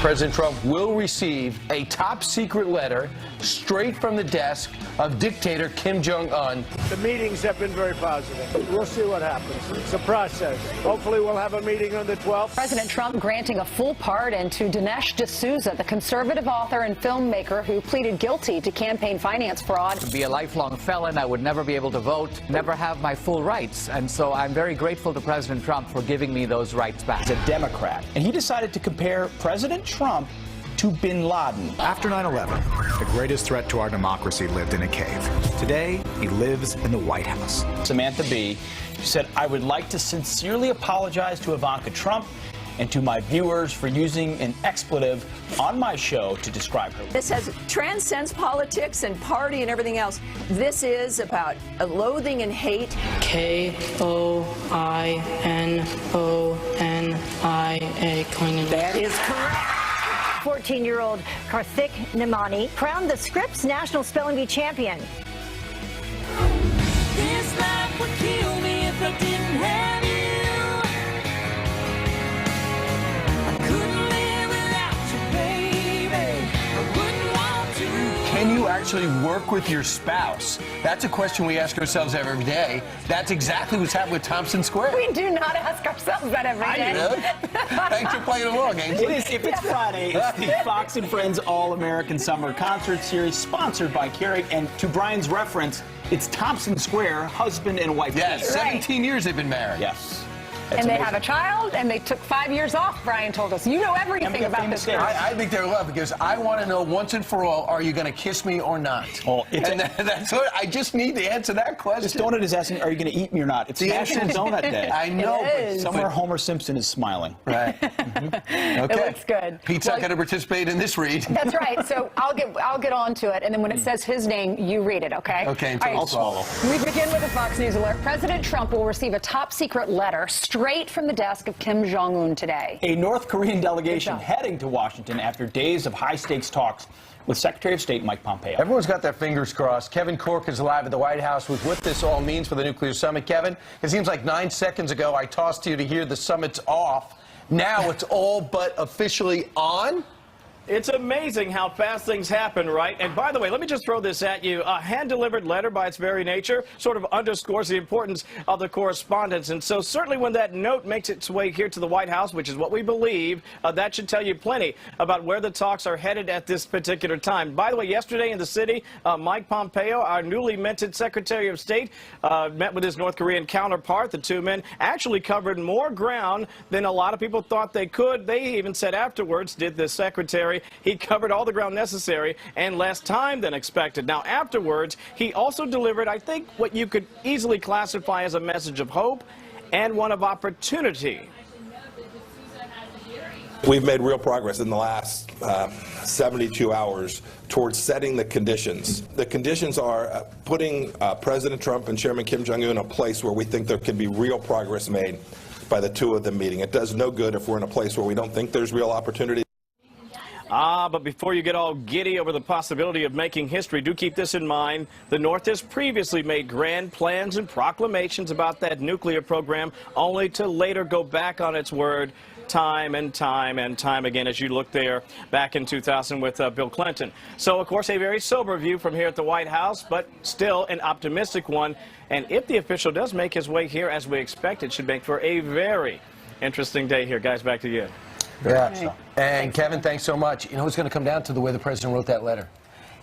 President Trump will receive a top-secret letter straight from the desk of dictator Kim Jong-un. The meetings have been very positive. We'll see what happens. It's a process. Hopefully we'll have a meeting on the 12th. President Trump granting a full pardon to Dinesh D'Souza, the conservative author and filmmaker who pleaded guilty to campaign finance fraud. To be a lifelong felon, I would never be able to vote, never have my full rights. And so I'm very grateful to President Trump for giving me those rights back. He's a Democrat, and he decided to compare President Trump to bin Laden. After 9/11, the greatest threat to our democracy lived in a cave. Today, he lives in the White House. Samantha Bee said, "I would like to sincerely apologize to Ivanka Trump and to my viewers for using an expletive on my show to describe her." This transcends politics and party and everything else. This is about loathing and hate. Koinonia. That is correct. 14-year-old Karthik Nimani crowned the Scripps National Spelling Bee champion. This life would kill me if I didn't have you. I couldn't live without you, baby. I wouldn't want to. Can you actually work with your spouse? That's a question we ask ourselves every day. That's exactly what's happened with Thompson Square. We do not ask ourselves that every day. Really? Thanks for playing along, Ainsley. It is, if it's Friday, it's the Fox and Friends All-American Summer Concert Series, sponsored by Keurig. And to Brian's reference, it's Thompson Square, husband and wife. Yes, 17 years they've been married. Yes. And they have a child, and they took 5 years off, Brian told us. You know everything about this girl. I think they're in love because I want to know once and for all, are you going to kiss me or not? Well, that's what I just need to answer that question. This donut is asking, are you going to eat me or not? It's National Donut Day. I know, but somewhere Homer Simpson is smiling. Right. Okay. It looks good. Pete's not going to participate in this read. That's right. So I'll get on to it, and then when it says his name, you read it, okay? Okay. I'll swallow. We begin with a Fox News alert. President Trump will receive a top-secret letter straight from the desk of Kim Jong-un today. A North Korean delegation heading to Washington after days of high-stakes talks with Secretary of State Mike Pompeo. Everyone's got their fingers crossed. Kevin Corke is live at the White House with what this all means for the nuclear summit. Kevin, it seems like 9 seconds ago I tossed to you to hear the summit's off. Now it's all but officially on? It's amazing how fast things happen, right? And by the way, let me just throw this at you. A hand-delivered letter by its very nature sort of underscores the importance of the correspondence. And so certainly when that note makes its way here to the White House, which is what we believe, that should tell you plenty about where the talks are headed at this particular time. By the way, yesterday in the city, Mike Pompeo, our newly minted Secretary of State, met with his North Korean counterpart. The two men actually covered more ground than a lot of people thought they could. They even said afterwards, did the Secretary, he covered all the ground necessary and less time than expected. Now, afterwards, he also delivered, I think, what you could easily classify as a message of hope and one of opportunity. We've made real progress in the last 72 hours towards setting the conditions. The conditions are putting President Trump and Chairman Kim Jong-un in a place where we think there can be real progress made by the two of them meeting. It does no good if we're in a place where we don't think there's real opportunity. But before you get all giddy over the possibility of making history, do keep this in mind. The North has previously made grand plans and proclamations about that nuclear program, only to later go back on its word time and time and time again, as you look there back in 2000 with Bill Clinton. So, of course, a very sober view from here at the White House, but still an optimistic one. And if the official does make his way here, as we expect, it should make for a very interesting day here. Guys, back to you. Yeah. And Kevin, thanks so much. You know, it's going to come down to the way the president wrote that letter.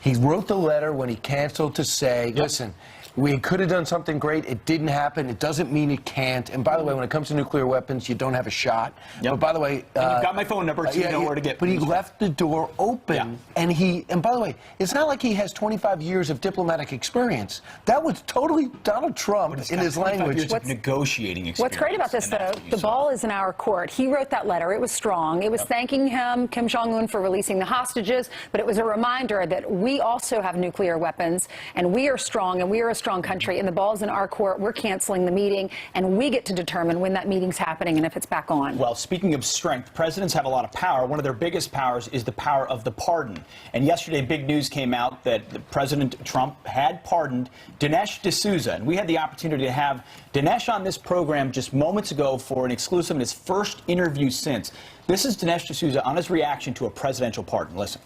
He wrote the letter when he canceled to say, listen, we could have done something great. It didn't happen. It doesn't mean it can't. And by the way, when it comes to nuclear weapons, you don't have a shot. But by the way, and you've got my phone number, so you know where to get. But he left the door open, and by the way, it's not like he has 25 years of diplomatic experience. That was totally Donald Trump in his language. Years of negotiating experience. What's great about this, though, the ball is in our court. He wrote that letter. It was strong. It was thanking him, Kim Jong-un, for releasing the hostages, but it was a reminder that we we also have nuclear weapons, and we are strong, and we are a strong country, and the ball's in our court. We're canceling the meeting, and we get to determine when that meeting's happening and if it's back on. Well, speaking of strength, presidents have a lot of power. One of their biggest powers is the power of the pardon. And yesterday, big news came out that President Trump had pardoned Dinesh D'Souza. And we had the opportunity to have Dinesh on this program just moments ago for an exclusive in his first interview since. This is Dinesh D'Souza on his reaction to a presidential pardon. Listen.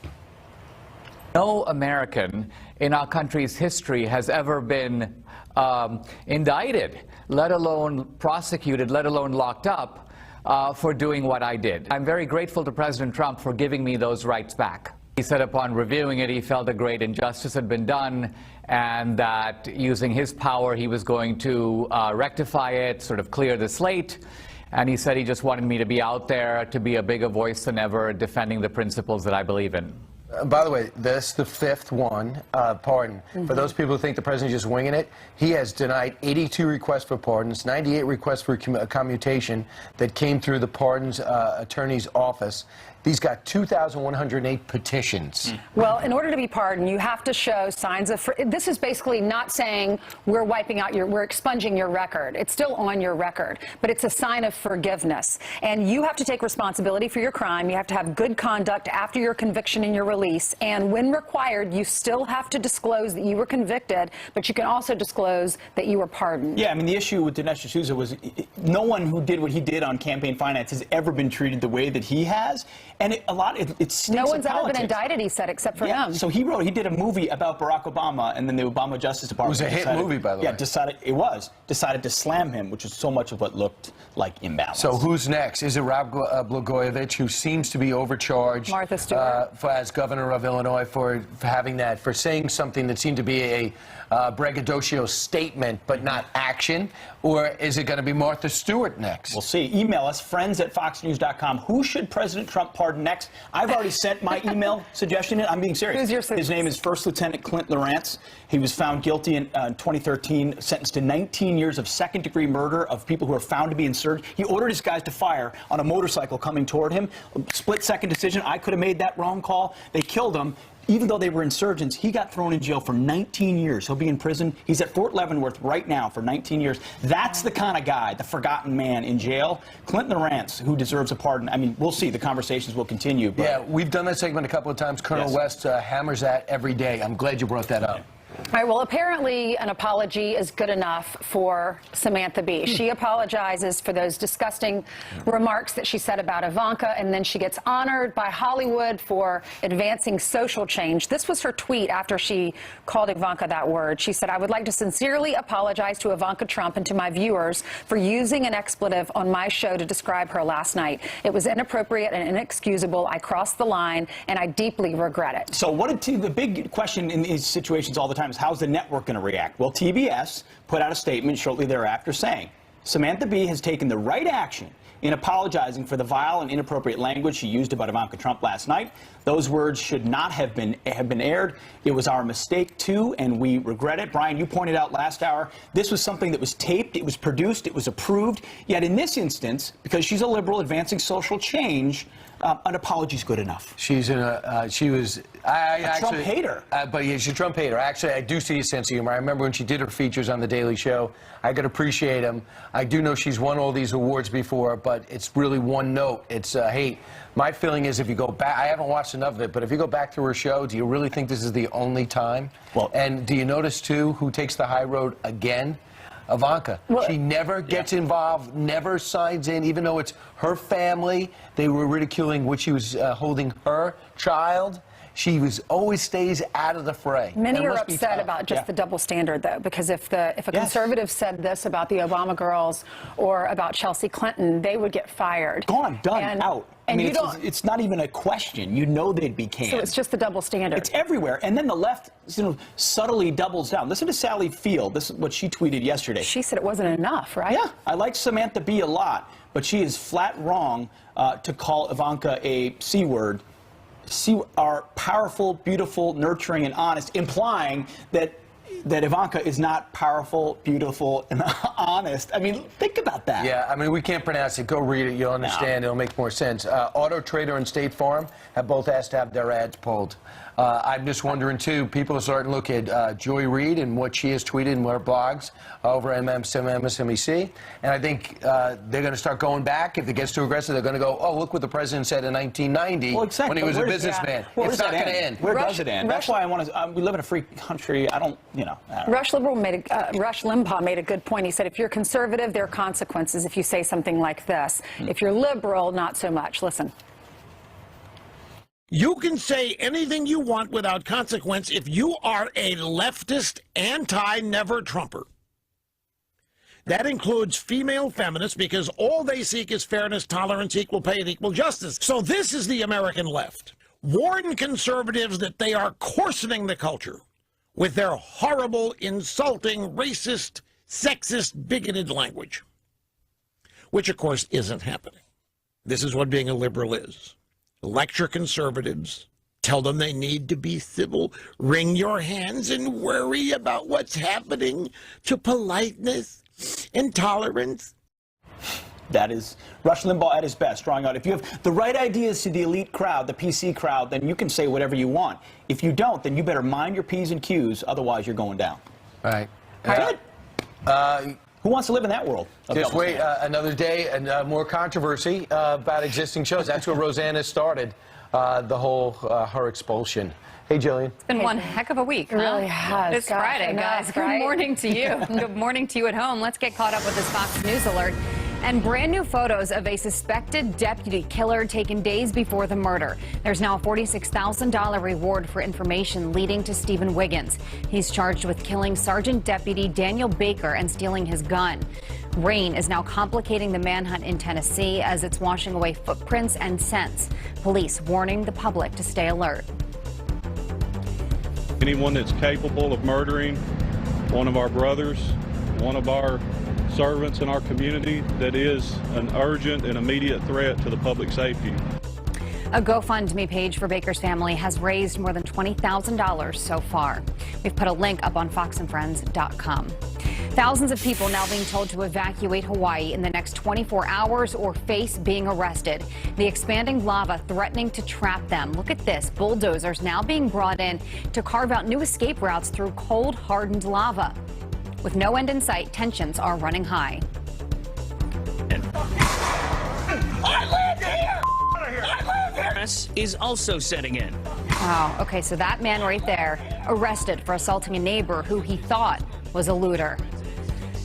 No American in our country's history has ever been indicted, let alone prosecuted, let alone locked up for doing what I did. I'm very grateful to President Trump for giving me those rights back. He said upon reviewing it, he felt a great injustice had been done, and that using his power, he was going to rectify it, sort of clear the slate. And he said he just wanted me to be out there, to be a bigger voice than ever, defending the principles that I believe in. By the way, this the fifth one, pardon. For those people who think the president is just winging it, he has denied 82 requests for pardons, 98 requests for commutation that came through the pardons attorney's office. These got 2,108 petitions. Well, in order to be pardoned, you have to show signs of. This is basically not saying we're wiping out we're expunging your record. It's still on your record, but it's a sign of forgiveness. And you have to take responsibility for your crime. You have to have good conduct after your conviction and your release. And when required, you still have to disclose that you were convicted, but you can also disclose that you were pardoned. Yeah, I mean, the issue with Dinesh D'Souza was no one who did what he did on campaign finance has ever been treated the way that he has. And it stinks no one's of ever politics. been indicted, he said, except for him. So he did a movie about Barack Obama, and then the Obama Justice Department. It was a hit movie, by the way. Decided to slam him, which is so much of what looked like imbalance. So who's next? Is it Rod Blagojevich, who seems to be overcharged Martha Stewart. as governor of Illinois for having that, for saying something that seemed to be a braggadocio statement, but not action? Or is it going to be Martha Stewart next? We'll see. Email us, friends@foxnews.com. Who should President Trump pardon next? I've already sent my email suggestion in. I'm being serious. Who's your His name is First Lieutenant Clint Lawrence. He was found guilty in 2013, sentenced to 19 years of second-degree murder of people who are found to be insurgents. He ordered his guys to fire on a motorcycle coming toward him. Split-second decision. I could have made that wrong call. They killed him. Even though they were insurgents, he got thrown in jail for 19 years. He'll be in prison. He's at Fort Leavenworth right now for 19 years. That's the kind of guy, the forgotten man in jail. Clint Lawrence, who deserves a pardon. I mean, we'll see. The conversations will continue. But yeah, we've done that segment a couple of times. Colonel West hammers that every day. I'm glad you brought that up. All right, well, apparently an apology is good enough for Samantha Bee. She apologizes for those disgusting remarks that she said about Ivanka, and then she gets honored by Hollywood for advancing social change. This was her tweet after she called Ivanka that word. She said, "I would like to sincerely apologize to Ivanka Trump and to my viewers for using an expletive on my show to describe her last night. It was inappropriate and inexcusable. I crossed the line, and I deeply regret it." So the big question in these situations all the time is, how's the network going to react? Well, TBS put out a statement shortly thereafter saying, Samantha Bee has taken the right action in apologizing for the vile and inappropriate language she used about Ivanka Trump last night. Those words should not have been aired. It was our mistake, too, and we regret it. Brian, you pointed out last hour, this was something that was taped, it was produced, it was approved. Yet in this instance, because she's a liberal advancing social change, an apology's good enough. She's she was a Trump hater. But yeah, she's a Trump hater. Actually, I do see a sense of humor. I remember when she did her features on The Daily Show. I could appreciate them. I do know she's won all these awards before, but it's really one note. It's hate. My feeling is, if you go back, I haven't watched enough of it, but if you go back through her show, do you really think this is the only time? Well, and do you notice, too, who takes the high road again? Ivanka. Well, she never gets involved, never signs in, even though it's her family. They were ridiculing what she was holding her child. She always stays out of the fray. Many are upset about just the double standard, though, because if a conservative said this about the Obama girls or about Chelsea Clinton, they would get fired. Gone, done, out. And I mean, it's not even a question. You know they'd be canned. So it's just the double standard. It's everywhere. And then the left subtly doubles down. Listen to Sally Field. This is what she tweeted yesterday. She said it wasn't enough, right? Yeah. I like Samantha Bee a lot, but she is flat wrong to call Ivanka a C word. C are powerful, beautiful, nurturing, and honest, implying that that Ivanka is not powerful, beautiful, and honest. I mean, think about that. Yeah, I mean, we can't pronounce it. Go read it. You'll understand. It'll make more sense. Auto Trader and State Farm have both asked to have their ads pulled. I'm just wondering, too, people are starting to look at Joy Reid and what she has tweeted in her blogs over at MSNBC. And I think they're going to start going back. If it gets too aggressive, they're going to go, oh, look what the president said in 1990 when he was a businessman. It's not going to end. Where does it end? That's why I want to. We live in a free country. I don't. Rush Limbaugh made a good point. He said, if you're conservative, there are consequences if you say something like this. If you're liberal, not so much. Listen. You can say anything you want without consequence if you are a leftist anti-never-Trumper. That includes female feminists because all they seek is fairness, tolerance, equal pay, and equal justice. So this is the American left. Warn conservatives that they are coarsening the culture with their horrible, insulting, racist, sexist, bigoted language, which, of course, isn't happening. This is what being a liberal is. Lecture conservatives, tell them they need to be civil, wring your hands and worry about what's happening to politeness and tolerance. That is Rush Limbaugh at his best, drawing out. If you have the right ideas to the elite crowd, the PC crowd, then you can say whatever you want. If you don't, then you better mind your P's and Q's, otherwise you're going down. Right. Good. Who wants to live in that world? Just wait another day and more controversy about existing shows. That's where Rosanna started the whole her expulsion. Hey, Jillian. It's been one heck of a week. It really has. It's Friday, guys. Good morning to you. Good morning to you at home. Let's get caught up with this Fox News alert. And brand new photos of a suspected deputy killer taken days before the murder. There's now a $46,000 reward for information leading to Stephen Wiggins. He's charged with killing Sergeant Deputy Daniel Baker and stealing his gun. Rain is now complicating the manhunt in Tennessee as it's washing away footprints and scents. Police warning the public to stay alert. Anyone that's capable of murdering one of our brothers, one of our servants in our community, that is an urgent and immediate threat to the public safety. A GoFundMe page for Baker's family has raised more than $20,000 so far. We've put a link up on foxandfriends.com. Thousands of people now being told to evacuate Hawaii in the next 24 hours or face being arrested. The expanding lava threatening to trap them. Look at this. Bulldozers now being brought in to carve out new escape routes through cold, hardened lava. With no end in sight, tensions are running high. Is also setting in. Wow. Okay, so that man right there arrested for assaulting a neighbor who he thought was a looter.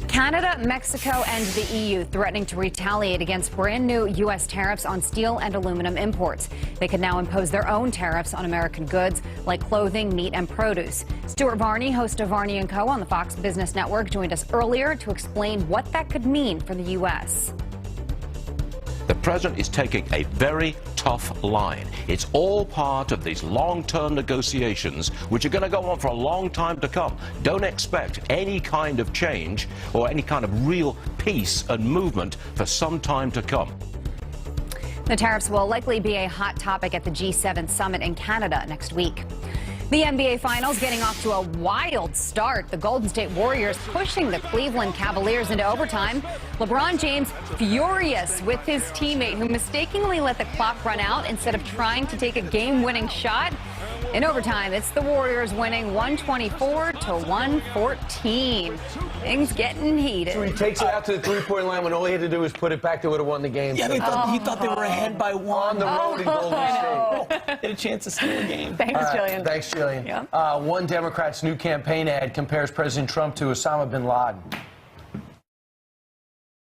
Canada, Mexico, and the EU threatening to retaliate against brand new U.S. tariffs on steel and aluminum imports. They could now impose their own tariffs on American goods like clothing, meat, and produce. Stuart Varney, host of Varney & Co. on the Fox Business Network, joined us earlier to explain what that could mean for the U.S. The president is taking a very tough line. It's all part of these long-term negotiations, which are going to go on for a long time to come. Don't expect any kind of change or any kind of real peace and movement for some time to come. The tariffs will likely be a hot topic at the G7 summit in Canada next week. The NBA Finals getting off to a wild start. The Golden State Warriors pushing the Cleveland Cavaliers into overtime. LeBron James furious with his teammate who mistakenly let the clock run out instead of trying to take a game-winning shot. In overtime, it's the Warriors winning 124 to 114. Things getting heated. So he takes it out to the three-point line when all he had to do was put it back. They would have won the game. Yeah, he thought they were ahead by one. On the road in Golden State. They had a chance to steal the game. Thanks, Jillian. Thanks, Jillian. Yeah. One Democrat's new campaign ad compares President Trump to Osama bin Laden.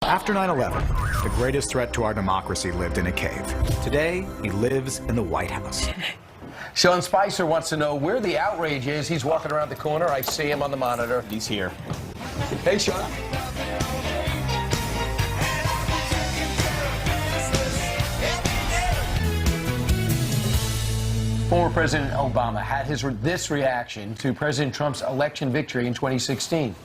After 9/11, the greatest threat to our democracy lived in a cave. Today, he lives in the White House. Sean Spicer wants to know where the outrage is. He's walking around the corner. I see him on the monitor. He's here. Hey, Sean. Former President Obama had this reaction to President Trump's election victory in 2016.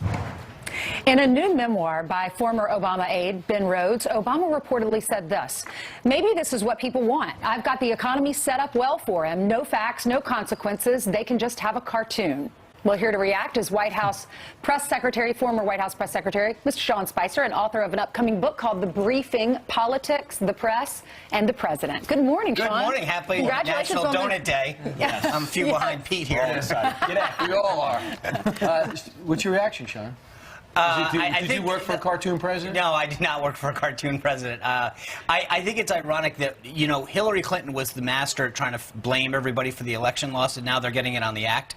In a new memoir by former Obama aide Ben Rhodes, Obama reportedly said this: "Maybe this is what people want. I've got the economy set up well for him. No facts, no consequences. They can just have a cartoon." Well, here to react is White House Press Secretary, former White House Press Secretary, Mr. Sean Spicer, and author of an upcoming book called The Briefing: Politics, the Press, and the President. Good morning, Sean. Good morning. Happy Congratulations National on Donut Day. Yes, I'm a few behind Pete here. We all are. What's your reaction, Sean? Did you work for a cartoon president? No, I did not work for a cartoon president. I think it's ironic that, you know, Hillary Clinton was the master at trying to blame everybody for the election loss, and now they're getting it on the act.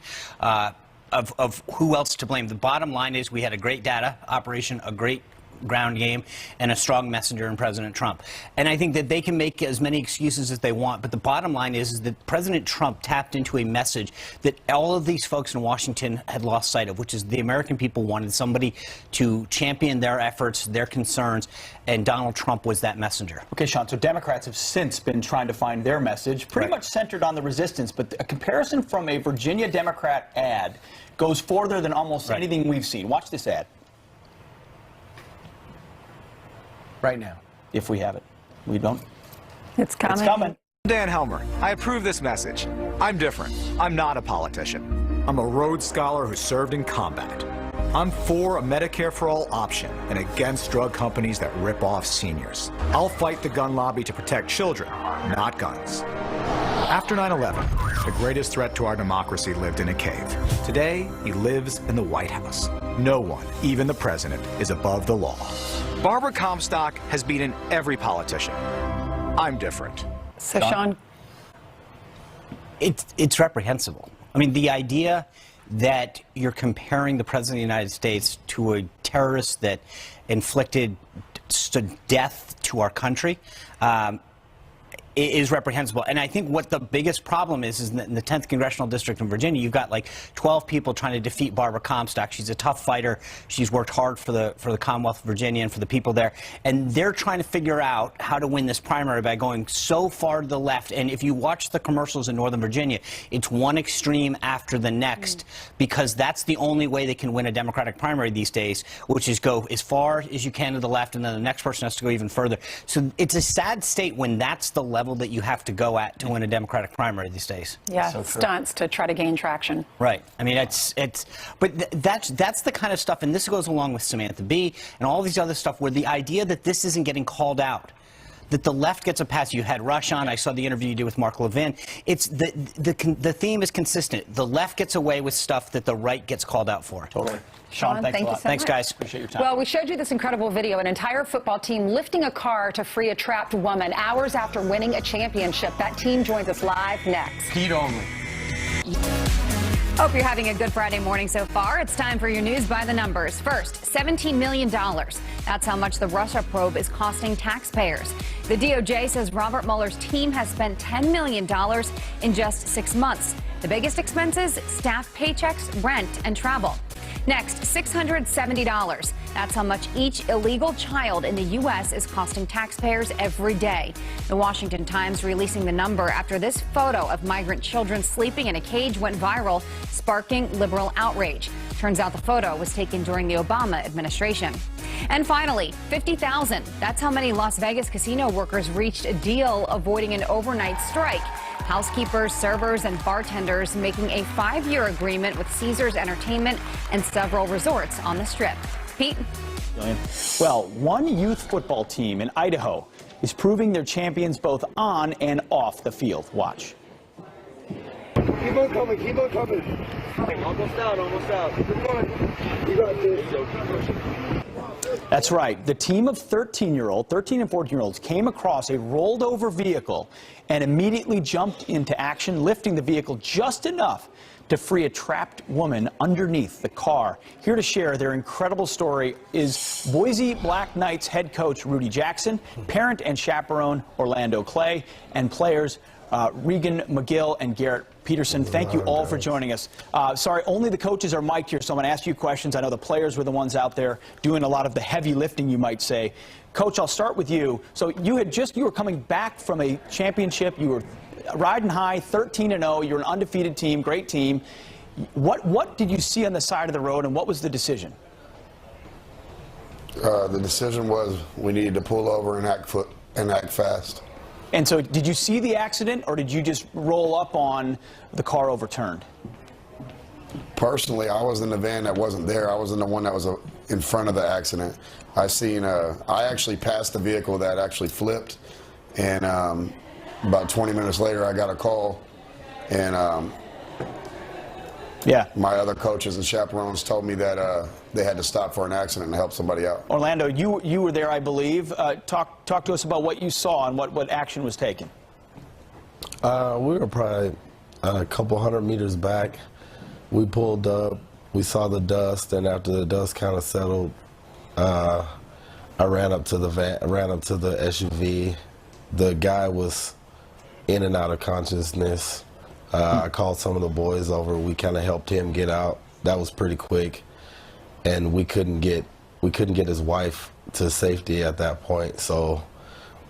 Of who else to blame. The bottom line is we had a great data operation, a great ground game, and a strong messenger in President Trump. And I think that they can make as many excuses as they want, but the bottom line is that President Trump tapped into a message that all of these folks in Washington had lost sight of, which is the American people wanted somebody to champion their efforts, their concerns, and Donald Trump was that messenger. Okay, Sean, so Democrats have since been trying to find their message, pretty much centered on the resistance, but a comparison from a Virginia Democrat ad goes further than almost anything we've seen. Watch this ad. Right now. If we have it. We don't. It's coming. It's coming. Dan Helmer. I approve this message. I'm different. I'm not a politician. I'm a Rhodes Scholar who served in combat. I'm for a Medicare for All option and against drug companies that rip off seniors. I'll fight the gun lobby to protect children, not guns. After 9/11, the greatest threat to our democracy lived in a cave. Today, he lives in the White House. No one, even the president, is above the law. Barbara Comstock has beaten every politician. I'm different. So, Sean? It's reprehensible. I mean, the idea that you're comparing the President of the United States to a terrorist that inflicted death to our country is reprehensible. And I think what the biggest problem is in the 10th Congressional District in Virginia, you've got like 12 people trying to defeat Barbara Comstock. She's a tough fighter. She's worked hard for the Commonwealth of Virginia and for the people there. And they're trying to figure out how to win this primary by going so far to the left. And if you watch the commercials in Northern Virginia, it's one extreme after the next, because that's the only way they can win a Democratic primary these days, which is go as far as you can to the left, and then the next person has to go even further. So it's a sad state when that's the level that you have to go at to win a Democratic primary these days. Yeah, stunts to try to gain traction. Right. I mean, that's the kind of stuff, and this goes along with Samantha Bee and all these other stuff, where the idea that this isn't getting called out, that the left gets a pass. You had Rush on. I saw the interview you did with Mark Levin. It's the theme is consistent. The left gets away with stuff that the right gets called out for. Totally. Sean, thanks a lot. Thanks, guys. Appreciate your time. Well, we showed you this incredible video, an entire football team lifting a car to free a trapped woman hours after winning a championship. That team joins us live next. Pete only. Hope you're having a good Friday morning so far. It's time for your news by the numbers. First, $17 million. That's how much the Russia probe is costing taxpayers. The DOJ says Robert Mueller's team has spent $10 million in just 6 months. The biggest expenses, staff paychecks, rent, and travel. Next, $670. That's how much each illegal child in the U.S. is costing taxpayers every day. The Washington Times releasing the number after this photo of migrant children sleeping in a cage went viral, sparking liberal outrage. Turns out the photo was taken during the Obama administration. And finally, 50,000. That's how many Las Vegas casino workers reached a deal avoiding an overnight strike. Housekeepers, servers, and bartenders making a 5-year agreement with Caesars Entertainment and several resorts on the Strip. Pete? Well, one youth football team in Idaho is proving they're champions both on and off the field. Watch. Keep on coming, keep on coming. Almost out, almost out. Come on. You got this. That's right. The team of 13 and 14-year-olds came across a rolled over vehicle and immediately jumped into action, lifting the vehicle just enough to free a trapped woman underneath the car. Here to share their incredible story is Boise Black Knights head coach Rudy Jackson, parent and chaperone Orlando Clay, and players Regan McGill and Garrett Peterson. Thank you all for joining us. Sorry, only the coaches are mic'd here, so I'm going to ask you questions. I know the players were the ones out there doing a lot of the heavy lifting, you might say. Coach, I'll start with you. So you were coming back from a championship. You were riding high, 13-0. You're an undefeated team, great team. What did you see on the side of the road, and what was the decision? The decision was we needed to pull over and act fast. And so did you see the accident, or did you just roll up on the car overturned? Personally, I was in the van that wasn't there. I was in the one that was in front of the accident. I actually passed the vehicle that actually flipped, and about 20 minutes later, I got a call, and my other coaches and chaperones told me that they had to stop for an accident and help somebody out. Orlando, you were there, I believe. Talk to us about what you saw and what action was taken. We were probably a couple hundred meters back. We pulled up. We saw the dust, and after the dust kind of settled, I ran up to the van, ran up to the SUV. The guy was in and out of consciousness. I called some of the boys over. We kind of helped him get out. That was pretty quick, and we couldn't get his wife to safety at that point. So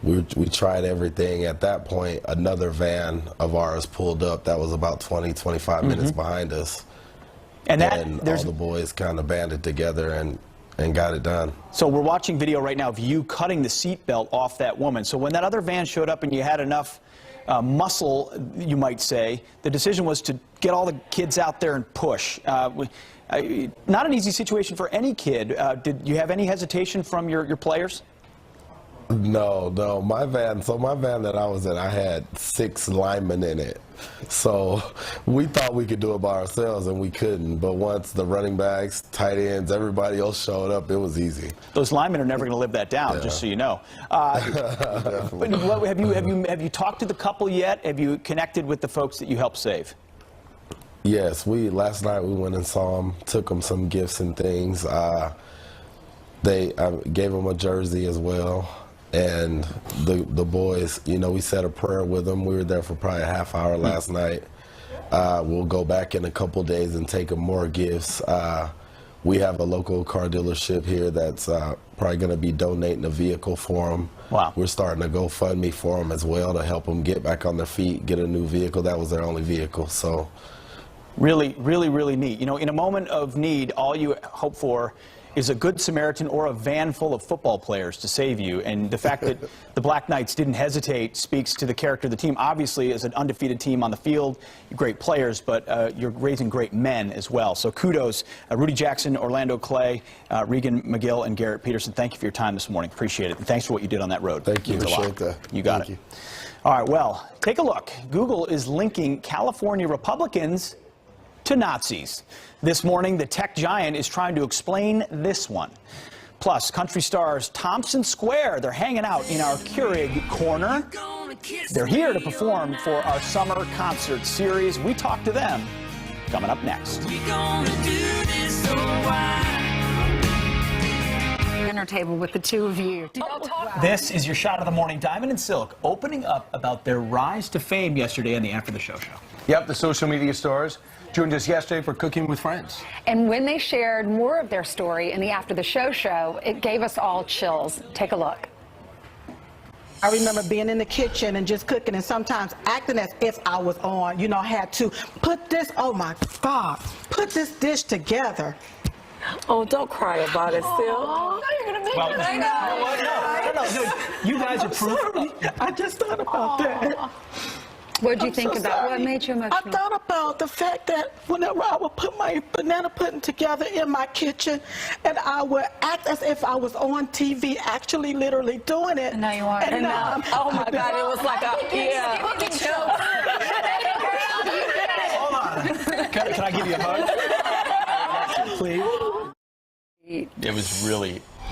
we tried everything. At that point, another van of ours pulled up. That was about 20-25 minutes behind us, and all the boys kind of banded together and got it done. So we're watching video right now of you cutting the seatbelt off that woman. So when that other van showed up and you had enough muscle, you might say, the decision was to get all the kids out there and push. Not an easy situation for any kid. Did you have any hesitation from your players? No, my van that I was in, I had 6 linemen in it. So we thought we could do it by ourselves, and we couldn't. But once the running backs, tight ends, everybody else showed up, it was easy. Those linemen are never going to live that down, just so you know. But have you talked to the couple yet? Have you connected with the folks that you helped save? Yes, last night we went and saw them, took them some gifts and things. I gave them a jersey as well. And the boys, we said a prayer with them. We were there for probably a half hour last night. We'll go back in a couple days and take them more gifts. We have a local car dealership here that's probably going to be donating a vehicle for them. Wow. We're starting a GoFundMe for them as well to help them get back on their feet, get a new vehicle. That was their only vehicle. So, really, really, really neat. In a moment of need, all you hope for is a good Samaritan or a van full of football players to save you. And the fact that the Black Knights didn't hesitate speaks to the character of the team. Obviously, as an undefeated team on the field, great players, but you're raising great men as well. So kudos, Rudy Jackson, Orlando Clay, Regan McGill, and Garrett Peterson. Thank you for your time this morning. Appreciate it. And thanks for what you did on that road. Thank you. Appreciate that. You got it. All right, well, take a look. Google is linking California Republicans to Nazis. This morning, the tech giant is trying to explain this one. Plus, country stars Thompson Square, they're hanging out in our Keurig corner. They're here to perform for our summer concert series. We talk to them coming up next. Dinner table with the two of you. This is your shot of the morning. Diamond and Silk opening up about their rise to fame yesterday on the After the Show show. Yep, the social media stars joined us yesterday for Cooking with Friends. And when they shared more of their story in the After the Show show, it gave us all chills. Take a look. I remember being in the kitchen and just cooking and sometimes acting as if I was on, had to put this, oh my God, put this dish together. Oh, don't cry about it, Sil. Oh, you're going to make it right now. No, you guys are proof. I just thought about that. What did you think about? What made you emotional? I thought about the fact that whenever I would put my banana pudding together in my kitchen, and I would act as if I was on TV, actually, literally doing it. And now you are. And oh my God, it was like Hold on. Can I give you a hug? Please.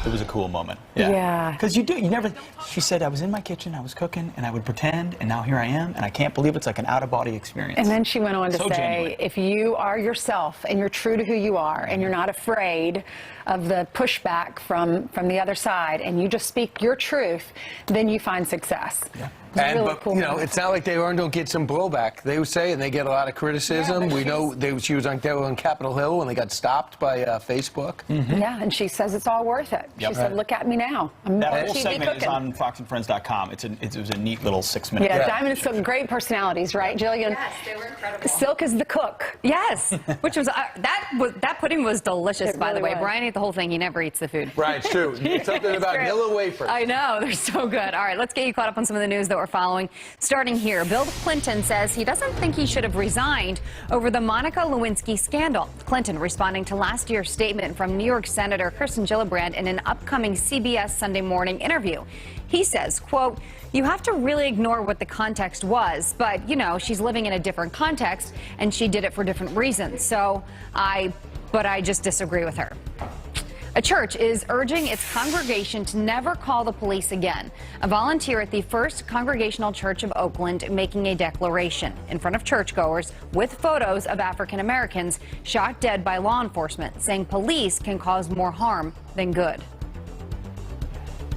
It was a cool moment. Yeah. Because she said, I was in my kitchen, I was cooking, and I would pretend, and now here I am, and I can't believe it's like an out-of-body experience. And then she went on to say, genuine. if you are yourself and you're true to who you are and you're not afraid of the pushback from the other side and you just speak your truth, then you find success. Yeah. It's not like they don't get some blowback. They would say, and they get a lot of criticism. Yeah, we know she was they were on Capitol Hill when they got stopped by Facebook. Yeah, and she says it's all worth it. Yep. She said, look at me now. I'm That on whole TV segment cooking. is on foxandfriends.com. It was a neat little 6-minute. Yeah, Diamond and Silk, great personalities, right, Jillian? Yes, they were incredible. Silk is the cook. Yes, which was that pudding was delicious, by the way. was. Brian ate the whole thing. He never eats the food. Right, it's true. It's something about true. yellow wafers. I know, they're so good. All right, let's get you caught up on some of the news that we're following. Starting here, Bill Clinton says he doesn't think he should have resigned over the Monica Lewinsky scandal. Clinton responding to last year's statement from New York Senator Kirsten Gillibrand in an upcoming CBS Sunday Morning interview. He says, quote, "You have to really ignore what the context was, but, you know, she's living in a different context and she did it for different reasons. So I just disagree with her." A church is urging its congregation to never call the police again. A volunteer at the First Congregational Church of Oakland making a declaration in front of churchgoers with photos of African Americans shot dead by law enforcement, saying police can cause more harm than good.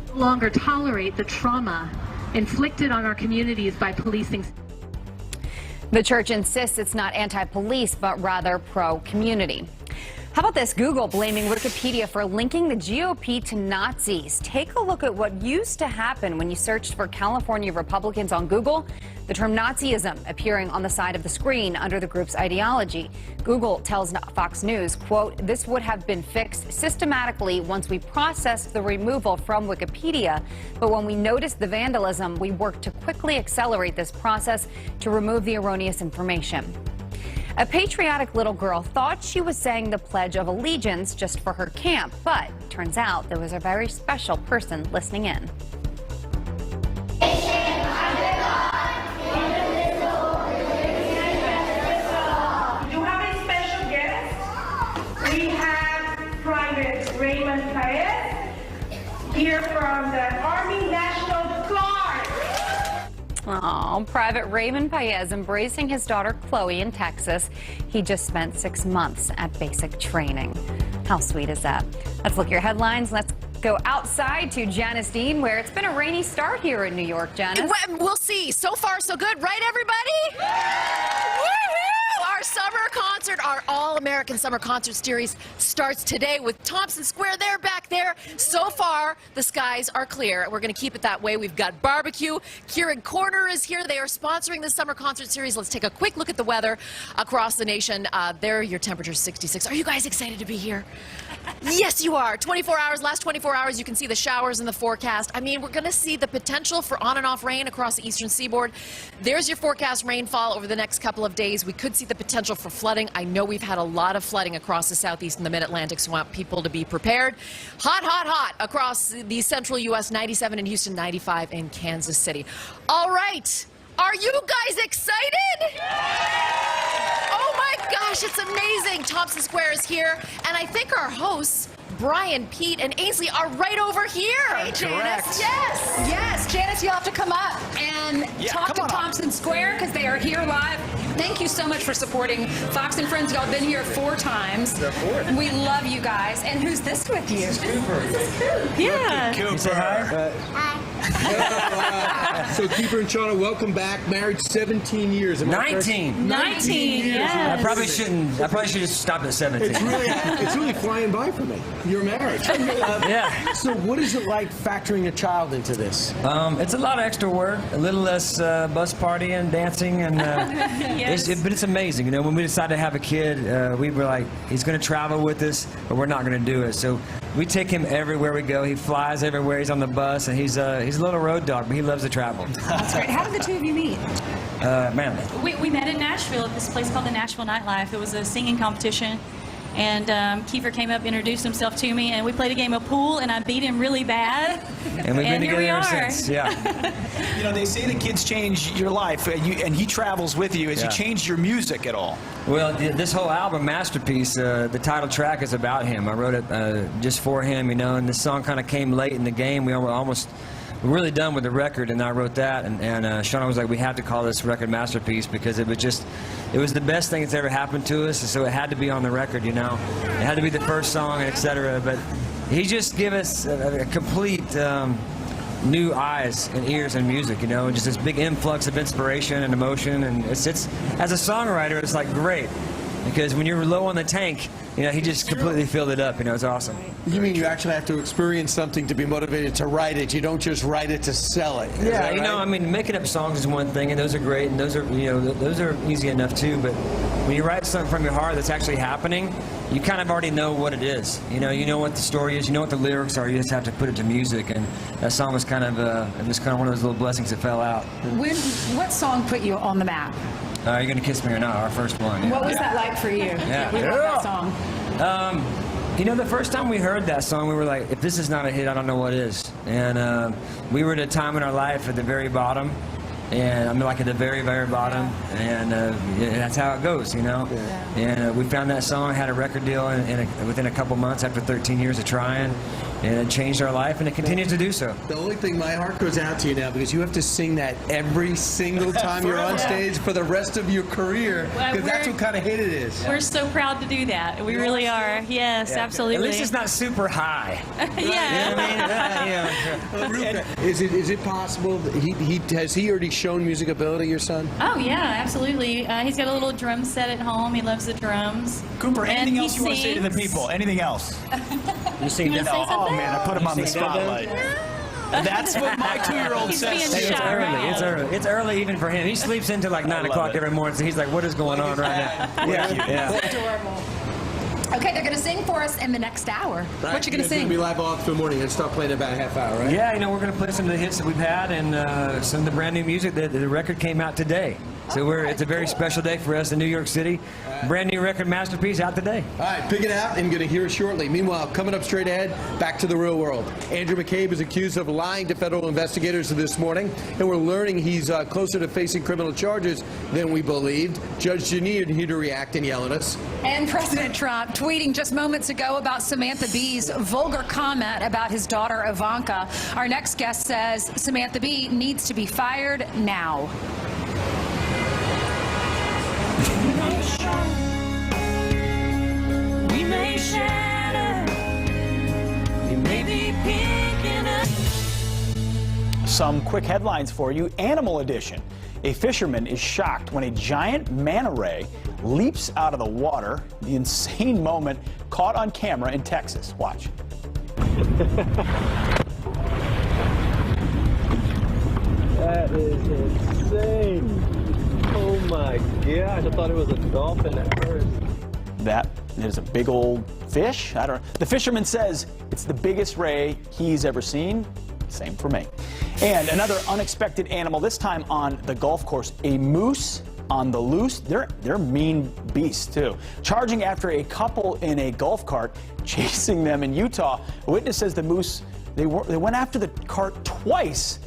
No longer tolerate the trauma inflicted on our communities by policing. The church insists it's not anti-police, but rather pro-community. How about this? Google blaming Wikipedia for linking the GOP to Nazis. Take a look at what used to happen when you searched for California Republicans on Google. The term Nazism appearing on the side of the screen under the group's ideology. Google tells Fox News, quote, "This would have been fixed systematically once we processed the removal from Wikipedia. But when we noticed the vandalism, we worked to quickly accelerate this process to remove the erroneous information." A patriotic little girl thought she was saying the Pledge of Allegiance just for her camp, but turns out there was a very special person listening in. Do you have a special guest? We have Private Raymond Paez here from the Army National Guard. Oh, Private Raymond Paez embracing his daughter Chloe in Texas. He just spent 6 months at basic training. How sweet is that? Let's look at your headlines. Let's go outside to Janice Dean, where it's been a rainy start here in New York, Janice. We'll see. So far, so good, right, everybody? Woohoo! Our summer concert, our All-American Summer Concert Series starts today with Thompson Square. They're back there. So far, the skies are clear. We're going to keep it that way. We've got barbecue. Keurig Corner is here. They are sponsoring the Summer Concert Series. Let's take a quick look at the weather across the nation. There, your temperature's 66. Are you guys excited to be here? Yes, you are. 24 hours, last 24 hours, you can see the showers in the forecast. I mean, we're going to see the potential for on and off rain across the eastern seaboard. There's your forecast rainfall over the next couple of days. We could see the potential for flooding. I know we've had a lot of flooding across the southeast and the mid-Atlantic, so I want people to be prepared. Hot, hot, hot across the central U.S., 97 in Houston, 95 in Kansas City. All right. Are you guys excited? Oh my gosh, it's amazing. Thompson Square is here, and I think our hosts, Brian, Pete, and Ainsley, are right over here. Hey, Janice. Yes. Yes, Janice, you'll have to come up and talk to Thompson Square because they are here live. Thank you so much for supporting Fox and Friends. Y'all been here 4 times. We love you guys. And who's this with you? This is Cooper. Yeah. Cooper. Say hi. So Cooper and Shauna, welcome back. Married 17 years. 19. 19 years. yes. I probably should have stopped at 17. It's really flying by for me. Your marriage. Yeah. So what is it like factoring a child into this? It's a lot of extra work, a little less bus partying, dancing, and but it's amazing. You know, when we decided to have a kid, we were like, he's going to travel with us, but we're not going to do it. So we take him everywhere we go. He flies everywhere. He's on the bus, and he's a little road dog, but he loves to travel. That's great. How did the two of you meet? Man. We met in Nashville at this place called the Nashville Nightlife. It was a singing competition. And Kiefer came up, introduced himself to me, and we played a game of pool, and I beat him really bad. And we've been here together we ever are. since. Yeah. You know, they say the kids change your life, and he travels with you. Has he changed your music at all? Well, this whole album, Masterpiece, the title track is about him. I wrote it just for him, you know, and this song kind of came late in the game. We were really done with the record, and I wrote that, and Shauna was like, we have to call this record Masterpiece because it was the best thing that's ever happened to us, so it had to be on the record, you know. It had to be the first song, etc. But he just gave us a complete new eyes and ears and music, you know, and just this big influx of inspiration and emotion, and it's as a songwriter, it's like great, because when you're low on the tank, you know, he just completely filled it up. You know, it's awesome. You mean you actually have to experience something to be motivated to write it? You don't just write it to sell it. Is Yeah, that you know, right? I mean, making up songs is one thing, and those are great, and those are, you know, those are easy enough too. But when you write something from your heart that's actually happening, you kind of already know what it is. You know what the story is, you know what the lyrics are. You just have to put it to music, and that song was kind of one of those little blessings that fell out. What song put you on the map? Are You Gonna Kiss Me or Not? Our first one. Yeah. What was that like for you? Yeah. We love that song. You know, the first time we heard that song, we were like, if this is not a hit, I don't know what is. And we were at a time in our life at the very bottom. And I'm like at the very, very bottom. And that's how it goes, you know. Yeah. And we found that song, had a record deal within a couple months after 13 years of trying. And it changed our life, and it continues to do so. The only thing, my heart goes out to you now because you have to sing that every single time you're on stage for the rest of your career, because that's what kind of hit it is. We're so proud to do that. We really are. Yes, absolutely. At least it's not super high. Yeah. You know what I mean? Is it possible that has he already shown music ability, your son? Oh yeah, absolutely. He's got a little drum set at home. He loves the drums. Cooper, anything And he else you want to say to the sings. people? Anything else? You sing You wanna say Oh something? man, I put him on the spotlight. That's what my 2-year-old He's says. being It's shy. early. It's early. It's early even for him. He sleeps until like 9 o'clock every morning, so he's like, what is going on right now? Yeah. Adorable. Okay, they're going to sing for us in the next hour. What you going to sing? It's going to be live all through the morning and start playing in about a half hour, right? Yeah, you know, we're going to play some of the hits that we've had and some of the brand new music. The record came out today. So it's a very special day for us in New York City. Brand new record, Masterpiece, out today. All right, pick it out and going to hear it shortly. Meanwhile, coming up straight ahead, back to the real world. Andrew McCabe is accused of lying to federal investigators this morning, and we're learning he's closer to facing criminal charges than we believed. Judge Jeanine here to react and yell at us. And President Trump tweeting just moments ago about Samantha Bee's vulgar comment about his daughter Ivanka. Our next guest says Samantha Bee needs to be fired now. We may shatter. We may be picking up. Some quick headlines for you. Animal edition. A fisherman is shocked when a giant manta ray leaps out of the water. The insane moment caught on camera in Texas. Watch. That is insane. Oh my gosh, I thought it was a dolphin at first. That is a big old fish. I don't know. The fisherman says it's the biggest ray he's ever seen. Same for me. And another unexpected animal, this time on the golf course, a moose on the loose. They're mean beasts too. Charging after a couple in a golf cart, chasing them in Utah. A witness says the moose, they went after the cart twice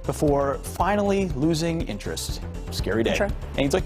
before finally losing interest. Scary day. Sure. Ainsley?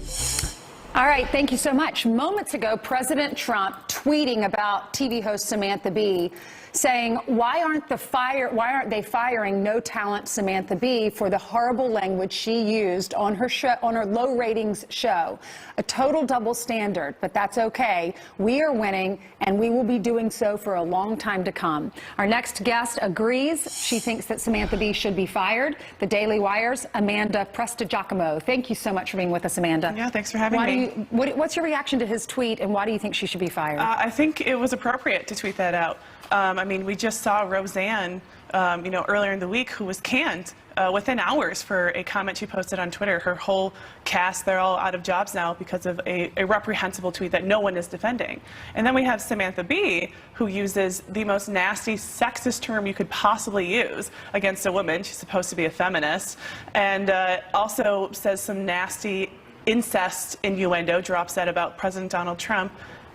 All right, thank you so much. Moments ago, President Trump tweeting about TV host Samantha Bee, saying, why aren't they firing no talent Samantha Bee for the horrible language she used on her show, on her low ratings show? A total double standard, but that's okay. We are winning, and we will be doing so for a long time to come. Our next guest agrees. She thinks that Samantha Bee should be fired. The Daily Wire's Amanda Prestigiacomo. Thank you so much for being with us, Amanda. Yeah, thanks for having me. What's your reaction to his tweet, and why do you think she should be fired? I think it was appropriate to tweet that out. I mean, we just saw Roseanne, earlier in the week, who was canned within hours for a comment she posted on Twitter. Her whole cast, they're all out of jobs now because of a reprehensible tweet that no one is defending. And then we have Samantha Bee, who uses the most nasty, sexist term you could possibly use against a woman. She's supposed to be a feminist. And also says some nasty incest innuendo, drops that about President Donald Trump.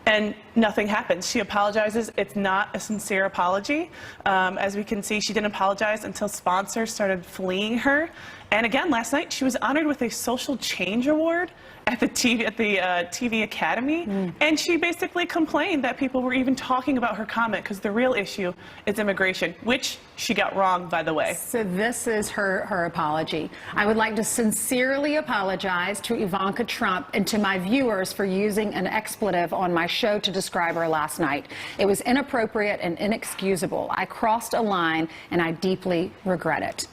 And nothing happens. She apologizes. It's not a sincere apology. As we can see, she didn't apologize until sponsors started fleeing her. And again, last night, she was honored with a Social Change Award at the TV Academy. And she basically complained that people were even talking about her comment because the real issue is immigration, which she got wrong, by the way. So this is her apology. I would like to sincerely apologize to Ivanka Trump and to my viewers for using an expletive on my show to describe her last night. It was inappropriate and inexcusable. I crossed a line, and I deeply regret it.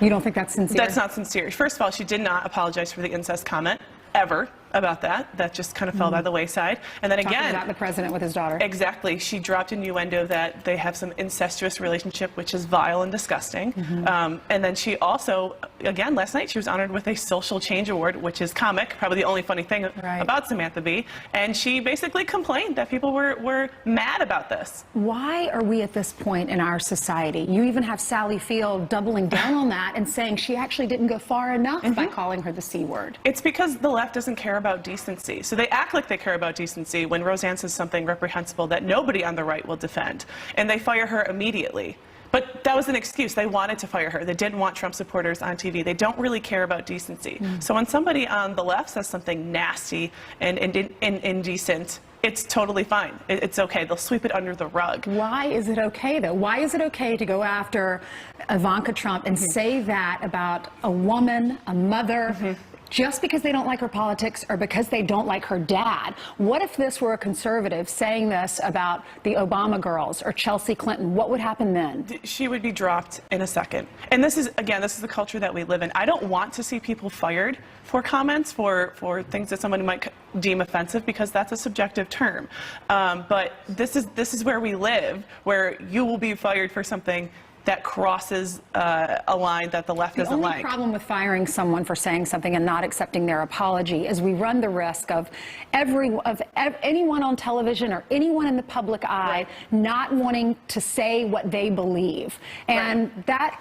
You don't think that's sincere? That's not sincere. First of all, she did not apologize for the incest comment, ever. about that. That just kind of fell by the wayside. And then Talking again, about the president with his daughter. Exactly. She dropped innuendo that they have some incestuous relationship, which is vile and disgusting. And then she also, again, last night she was honored with a Social Change Award, which is comic, probably the only funny thing about Samantha Bee. And she basically complained that people were mad about this. Why are we at this point in our society? You even have Sally Field doubling down on that and saying she actually didn't go far enough by calling her the C word. It's because the left doesn't care about decency. So they act like they care about decency when Roseanne says something reprehensible that nobody on the right will defend. And they fire her immediately. But that was an excuse. They wanted to fire her. They didn't want Trump supporters on TV. They don't really care about decency. So when somebody on the left says something nasty and indecent, it's totally fine. It's okay. They'll sweep it under the rug. Why is it okay, though? Why is it okay to go after Ivanka Trump and say that about a woman, a mother, just because they don't like her politics or because they don't like her dad? What if this were a conservative saying this about the Obama girls or Chelsea Clinton? What would happen then? She would be dropped in a second. And this is, again, this is the culture that we live in. I don't want to see people fired for comments, for things that somebody might deem offensive, because that's a subjective term. But this is where we live, where you will be fired for something that crosses a line that the left doesn't like. The only problem with firing someone for saying something and not accepting their apology is we run the risk of anyone on television or anyone in the public eye not wanting to say what they believe. And that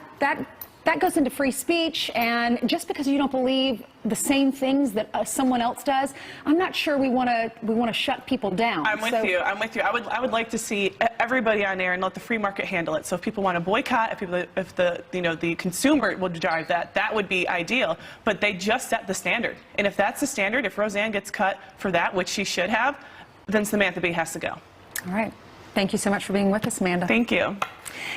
goes into free speech, and just because you don't believe the same things that someone else does, I'm not sure we want to shut people down. I'm with you. I'm with you. I would like to see everybody on air and let the free market handle it. So if people want to boycott, if the consumer will drive that, that would be ideal. But they just set the standard, and if that's the standard, if Roseanne gets cut for that, which she should have, then Samantha Bee has to go. All right. Thank you so much for being with us, Amanda. Thank you.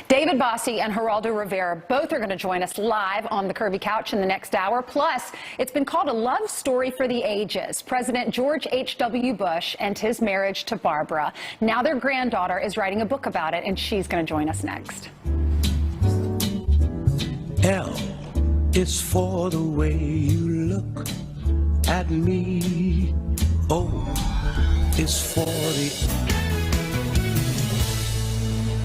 David Bossie and Geraldo Rivera both are going to join us live on the Curvy Couch in the next hour. Plus, it's been called a love story for the ages. President George H.W. Bush and his marriage to Barbara. Now their granddaughter is writing a book about it, and she's going to join us next. L is for the way you look at me. O is for the...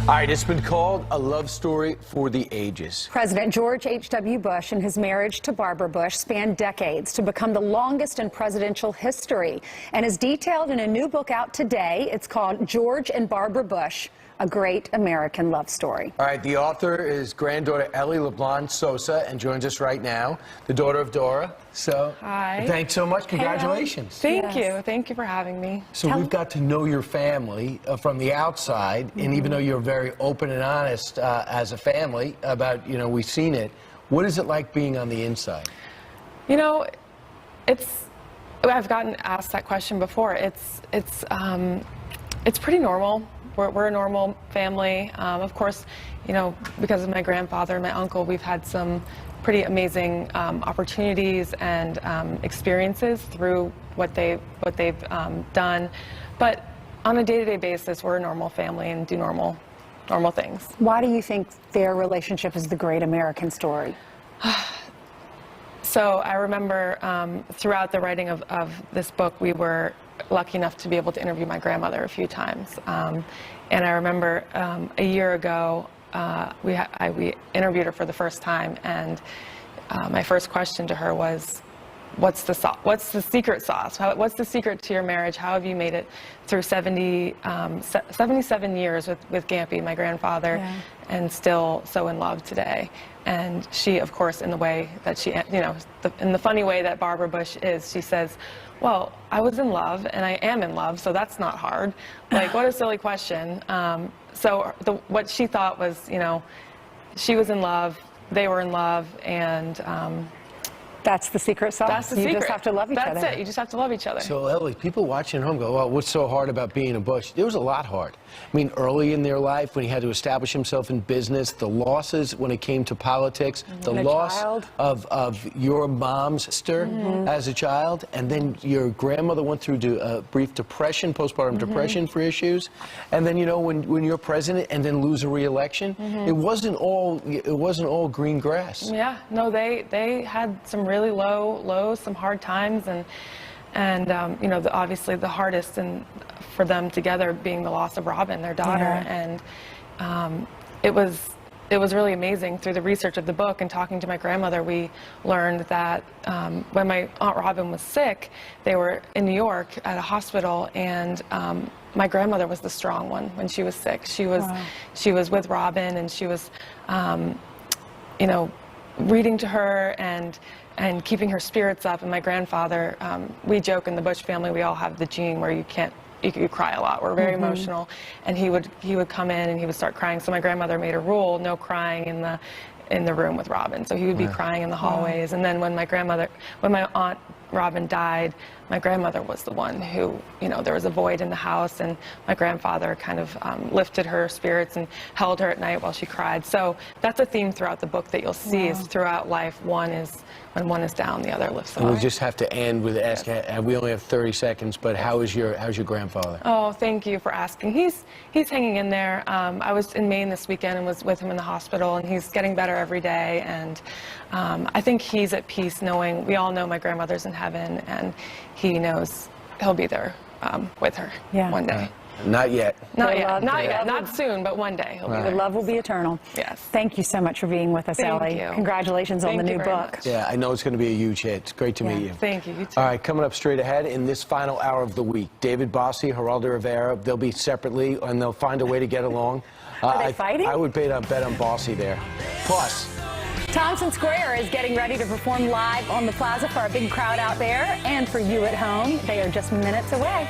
All right, it's been called a love story for the ages. President George H.W. Bush and his marriage to Barbara Bush spanned decades to become the longest in presidential history, and is detailed in a new book out today. It's called George and Barbara Bush, A Great American Love Story. All right, the author is granddaughter Ellie LeBlanc Sosa, and joins us right now, the daughter of Dora. So, hi. Thanks so much. Congratulations. Thank you. Thank you for having me. So we've got to know your family from the outside, and even though you're very open and honest as a family about, we've seen it, what is it like being on the inside? I've gotten asked that question before. It's pretty normal. We're a normal family. Of course, because of my grandfather and my uncle, we've had some pretty amazing opportunities and experiences through what they've done. But on a day-to-day basis, we're a normal family and do normal things. Why do you think their relationship is the great American story? So I remember throughout the writing of this book, we were lucky enough to be able to interview my grandmother a few times. And I remember a year ago, we interviewed her for the first time, and my first question to her was, what's the secret sauce? What's the secret to your marriage? How have you made it through 77 years with Gampy, my grandfather, and still so in love today? And she, of course, in the way that she, in the funny way that Barbara Bush is, she says, well, I was in love and I am in love, so that's not hard. Like, what a silly question. So what she thought was, she was in love, they were in love, and that's the secret sauce. That's the you secret. Just have to love each other. That's it. You just have to love each other. So, Ellie, people watching at home go, well, what's so hard about being a Bush? There was a lot hard. I mean, early in their life, when he had to establish himself in business, the losses when it came to politics, the loss of your mom's sister as a child, and then your grandmother went through a brief depression, postpartum depression for issues, and then, when you're president and then lose a re-election, it wasn't all green grass. Yeah, no, they had some really low lows, some hard times, and And obviously the hardest and for them together being the loss of Robin, their daughter, and it was really amazing. Through the research of the book and talking to my grandmother, we learned that when my Aunt Robin was sick, they were in New York at a hospital, and my grandmother was the strong one when she was sick. She was with Robin, and she was, reading to her and keeping her spirits up. And my grandfather, we joke in the Bush family, we all have the gene where you cry a lot. We're very emotional, and he would come in and he would start crying. So my grandmother made a rule: no crying in the room with Robin. So he would be crying in the hallways. And then when my Aunt Robin died, my grandmother was the one who, there was a void in the house, and my grandfather kind of lifted her spirits and held her at night while she cried. So that's a theme throughout the book that you'll see is throughout life. When one is down, the other lifts up. We just have to end with asking. We only have 30 seconds, but how's your grandfather? Oh, thank you for asking. He's hanging in there. I was in Maine this weekend and was with him in the hospital, and he's getting better every day. And I think he's at peace knowing, we all know my grandmother's in heaven, and he knows he'll be there with her one day. Not yet. Not yet. Not yet. Not soon, but one day he'll be there. The love will be eternal. Yes. Thank you so much for being with us, Thank Ellie. you. Congratulations on the new book. Yeah, I know it's going to be a huge hit. It's great to meet you. Thank you. You too. All right, coming up straight ahead in this final hour of the week, David Bossie, Geraldo Rivera, they'll be separately, and they'll find a way to get along. Are they fighting? I would bet on Bossie there. Plus, Thompson Square is getting ready to perform live on the plaza for our big crowd out there and for you at home. They are just minutes away.